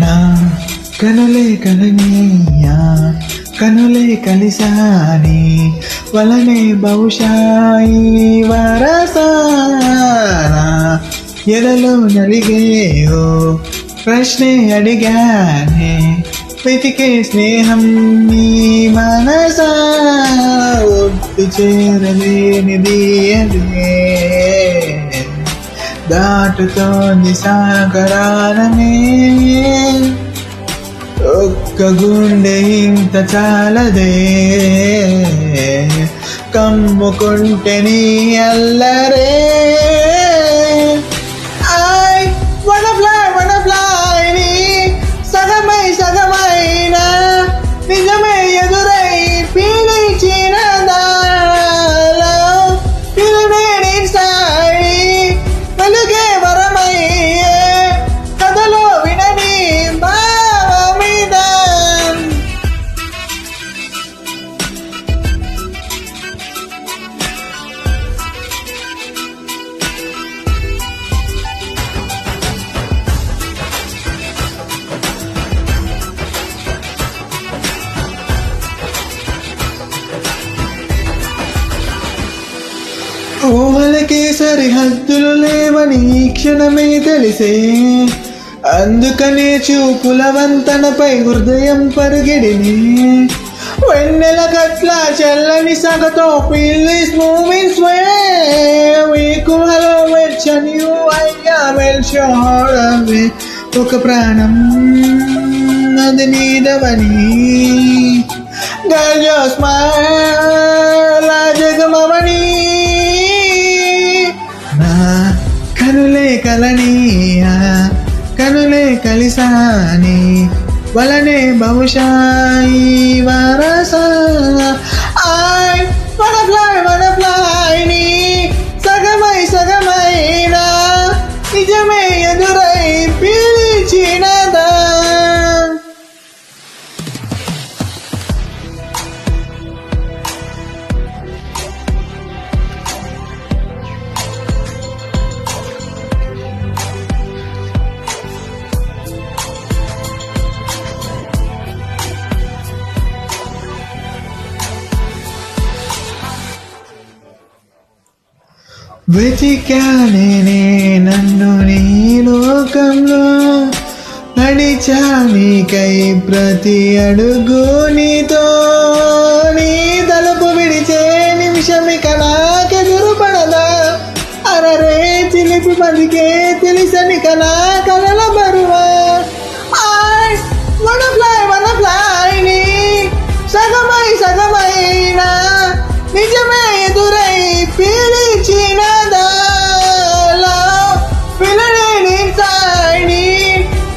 నా కనులే కలనీయా కనులే కలిసాని వలనే బహుశా ఈ వరసానా ఎదలో నలిగేయో ప్రశ్నే అడిగానే వెతికే స్నేహం నీ మనసా ఒట్టు చేరలేనిది అదే దాటుతోంది సాగరాలనే ఒక్క గుండె ఇంత చాలదే కమ్ముకుంటే నీ అల్లరే ఐ వన ఫ్లై నీ సగమై సగమైనా నిజమే ఎదురై పీలిచిన దాలా పిలివేడి సాయి వెలుగే వరమయ్యే కథలో వినని భావమిద ఊహలకే సరిహద్దులు లేవని ఈ క్షణమే తెలిసే అందుకనే చూపుల వంతనపై హృదయం పరుగిడిని వెన్నెల గట్ల చల్లని సగతో ఫీల్ మూవింగ్ స్వే వీకుహలో వెచ్చని అయ్యా వెల్షోడవే ఒక ప్రాణం అది నీదవని గర్ల్ యో స్మైల్ జగమవని నా కనులే కలనీయా కనులే కలిసాని వలనే బహుశా ఈ వరసా ఐ వన ఫ్లై నీ సగమై సగమైనా నిజమే ఎదురై పిలిచినదా వెతికానే నన్ను నీ లోకంలో నడిచా నీకై ప్రతి అడుగు నీతో నీ తలుపు విడిచే నిమిషమిక నాకెదురు పడదా అరరే చిలిపి పదికే తెలిసనిక నా కలల బరువా ఐ వన ఫ్లై నీ సగమై సగమైనా నిజమే ఎదురై పిలిచిన దాలా పిలలేని సాయిని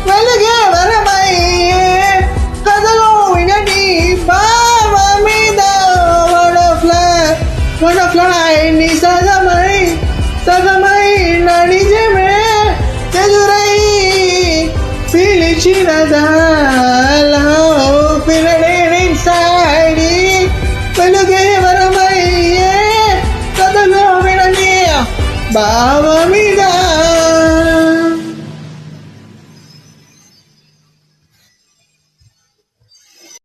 వెలుగే వరమయ్యే కథలో వినని భావమిద వన ఫ్లై నీ సగమై నిజమే ఎదురై పిలిచిన దాలా పిలలేని సాయిని వెలుగే వరమయ్యే కథలో వినని బావ